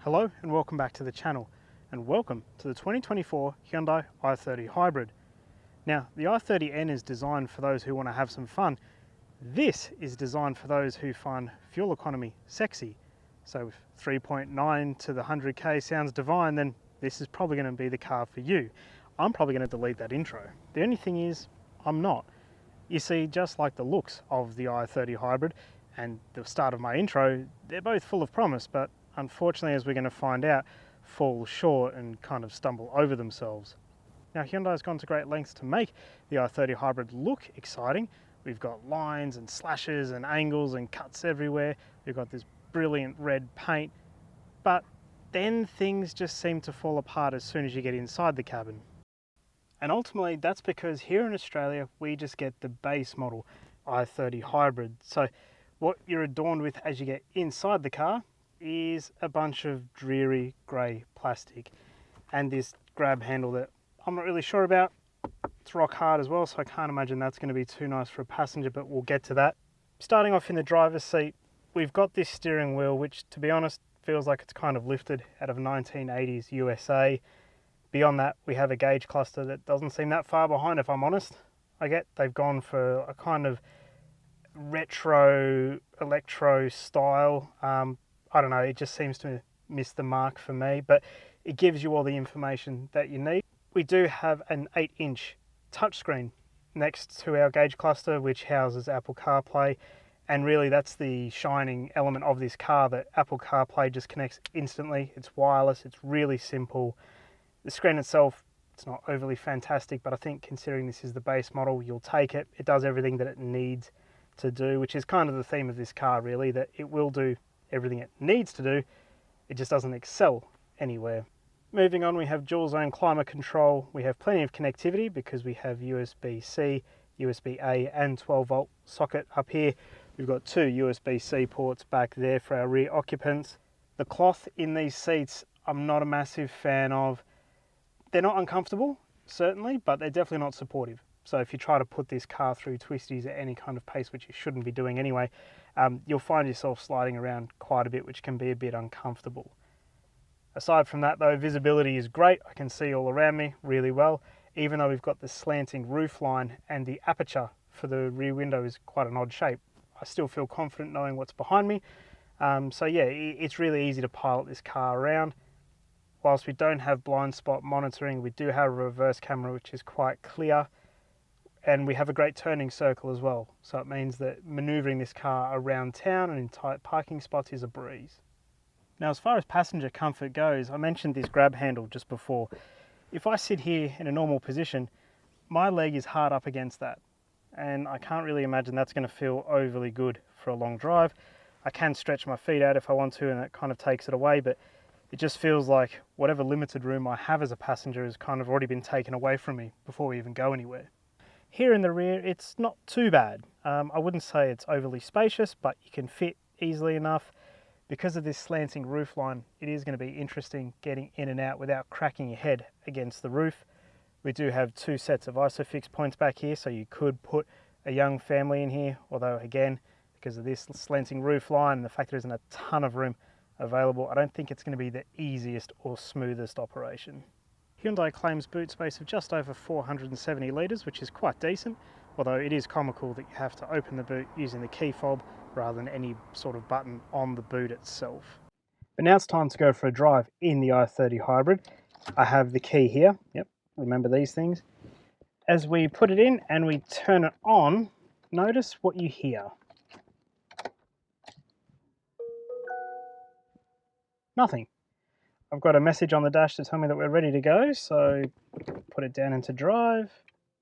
Hello and welcome back to the channel, and welcome to the 2024 Hyundai i30 Hybrid. Now, the i30N is designed for those who want to have some fun. This is designed for those who find fuel economy sexy. So if 3.9 to the 100k sounds divine, then this is probably going to be the car for you. I'm probably going to delete that intro. The only thing is, I'm not. You see, just like the looks of the i30 Hybrid and the start of my intro, they're both full of promise, but unfortunately, as we're going to find out, fall short and kind of stumble over themselves. Now, Hyundai's gone to great lengths to make the i30 Hybrid look exciting. We've got lines and slashes and angles and cuts everywhere. We've got this brilliant red paint, but then things just seem to fall apart as soon as you get inside the cabin. And ultimately, that's because here in Australia, we just get the base model i30 Hybrid. So what you're adorned with as you get inside the car is a bunch of dreary grey plastic and this grab handle that I'm not really sure about. It's rock hard as well, so I can't imagine that's going to be too nice for a passenger, but we'll get to that. Starting off in the driver's seat, we've got this steering wheel, which to be honest feels like it's kind of lifted out of 1980s USA. Beyond that, we have a gauge cluster that doesn't seem that far behind, if I'm honest. I get they've gone for a kind of retro electro style. I don't know, it just seems to miss the mark for me, but it gives you all the information that you need. We do have an 8-inch touchscreen next to our gauge cluster, which houses Apple CarPlay, and really that's the shining element of this car, that Apple CarPlay just connects instantly. It's wireless, it's really simple. The screen itself, it's not overly fantastic, but I think considering this is the base model, you'll take it. It does everything that it needs to do, which is kind of the theme of this car really, that it will do everything it needs to do, it just doesn't excel anywhere. Moving on, we have dual zone climate control. We have plenty of connectivity because we have USB-C, USB-A and 12 volt socket up here. We've got two USB-C ports back there for our rear occupants. The cloth in these seats, I'm not a massive fan of. They're not uncomfortable, certainly, but they're definitely not supportive. So if you try to put this car through twisties at any kind of pace, which you shouldn't be doing anyway, you'll find yourself sliding around quite a bit, which can be a bit uncomfortable. Aside from that though, visibility is great. I can see all around me really well, even though we've got the slanting roof line and the aperture for the rear window is quite an odd shape. I still feel confident knowing what's behind me. So yeah, it's really easy to pilot this car around. Whilst we don't have blind spot monitoring, we do have a reverse camera, which is quite clear. And we have a great turning circle as well. So it means that maneuvering this car around town and in tight parking spots is a breeze. Now, as far as passenger comfort goes, I mentioned this grab handle just before. If I sit here in a normal position, my leg is hard up against that. And I can't really imagine that's going to feel overly good for a long drive. I can stretch my feet out if I want to, and that kind of takes it away, but it just feels like whatever limited room I have as a passenger has kind of already been taken away from me before we even go anywhere. Here in the rear, it's not too bad. I wouldn't say it's overly spacious, but you can fit easily enough. Because of this slanting roof line, it is going to be interesting getting in and out without cracking your head against the roof. We do have two sets of ISOFIX points back here, so you could put a young family in here, although again, because of this slanting roof line and the fact there isn't a ton of room available, I don't think it's going to be the easiest or smoothest operation. Hyundai claims boot space of just over 470 litres, which is quite decent, although it is comical that you have to open the boot using the key fob rather than any sort of button on the boot itself. But now it's time to go for a drive in the i30 Hybrid. I have the key here, yep, remember these things. As we put it in and we turn it on, notice what you hear. Nothing. I've got a message on the dash to tell me that we're ready to go, so put it down into drive,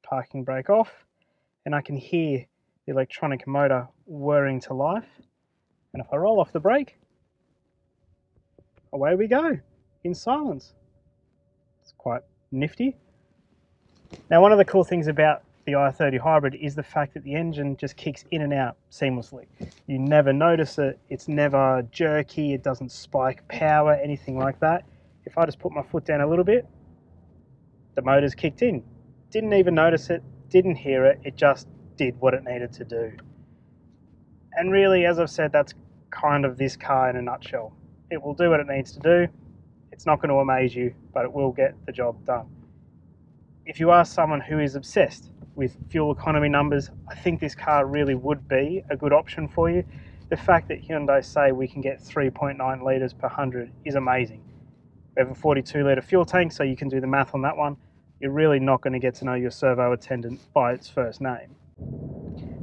parking brake off, and I can hear the electronic motor whirring to life. And if I roll off the brake, away we go, in silence. It's quite nifty. Now, one of the cool things about the i30 Hybrid is the fact that the engine just kicks in and out seamlessly. You never notice it, it's never jerky, it doesn't spike power, anything like that. If I just put my foot down a little bit, the motor's kicked in. Didn't even notice it, didn't hear it, it just did what it needed to do. And really, as I've said, that's kind of this car in a nutshell. It will do what it needs to do. It's not going to amaze you, but it will get the job done. If you are someone who is obsessed with fuel economy numbers, I think this car really would be a good option for you. The fact that Hyundai say we can get 3.9 litres per 100 is amazing. We have a 42 litre fuel tank, so you can do the math on that one. You're really not going to get to know your servo attendant by its first name.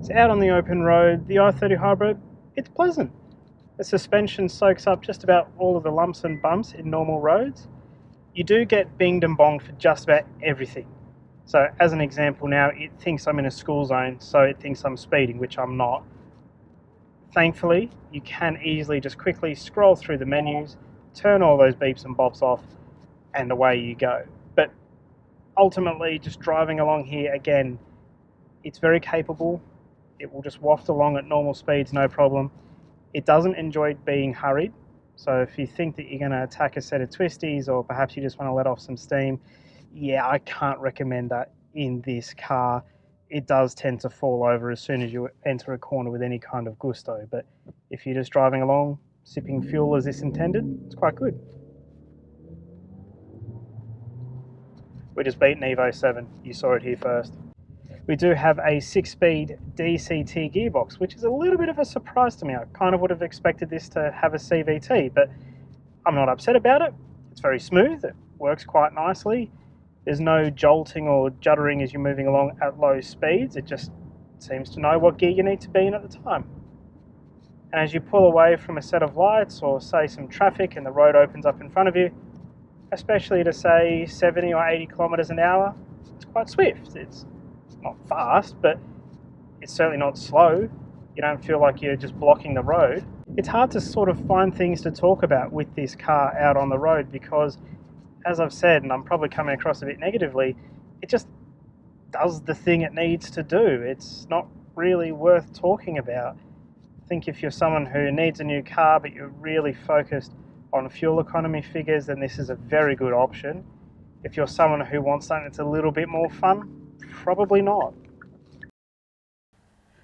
So out on the open road, the i30 Hybrid, it's pleasant. The suspension soaks up just about all of the lumps and bumps in normal roads. You do get binged and bonged for just about everything. So as an example now, it thinks I'm in a school zone, so it thinks I'm speeding, which I'm not. Thankfully, you can easily just quickly scroll through the menus, turn all those beeps and bops off, and away you go. But ultimately, just driving along here, again, it's very capable. It will just waft along at normal speeds, no problem. It doesn't enjoy being hurried. So if you think that you're going to attack a set of twisties, or perhaps you just want to let off some steam, yeah, I can't recommend that in this car. It does tend to fall over as soon as you enter a corner with any kind of gusto. But if you're just driving along, sipping fuel as this intended, it's quite good. We just beat an Evo 7. You saw it here first. We do have a 6-speed DCT gearbox, which is a little bit of a surprise to me. I kind of would have expected this to have a CVT, but I'm not upset about it. It's very smooth. It works quite nicely. There's no jolting or juddering as you're moving along at low speeds. It just seems to know what gear you need to be in at the time. And as you pull away from a set of lights, or say some traffic and the road opens up in front of you, especially to say 70 or 80 kilometers an hour, it's quite swift. It's not fast, but it's certainly not slow. You don't feel like you're just blocking the road. It's hard to sort of find things to talk about with this car out on the road because, as I've said, and I'm probably coming across a bit negatively, it just does the thing it needs to do. It's not really worth talking about. I think if you're someone who needs a new car but you're really focused on fuel economy figures, then this is a very good option. If you're someone who wants something that's a little bit more fun, probably not.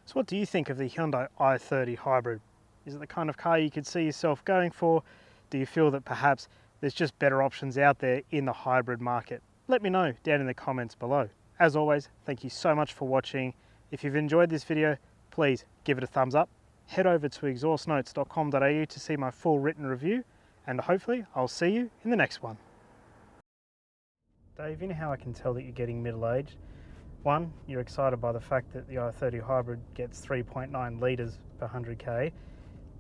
So what do you think of the Hyundai i30 Hybrid? Is it the kind of car you could see yourself going for? Do you feel that perhaps there's just better options out there in the hybrid market? Let me know down in the comments below. As always, thank you so much for watching. If you've enjoyed this video, please give it a thumbs up. Head over to exhaustnotes.com.au to see my full written review, and hopefully I'll see you in the next one. Dave, you know how I can tell that you're getting middle-aged? 1, you're excited by the fact that the i30 Hybrid gets 3.9 litres per 100k.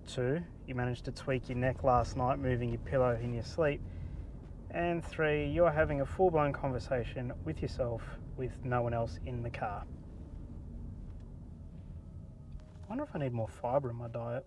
2, you managed to tweak your neck last night moving your pillow in your sleep. And 3, you're having a full-blown conversation with yourself with no one else in the car. I wonder if I need more fibre in my diet.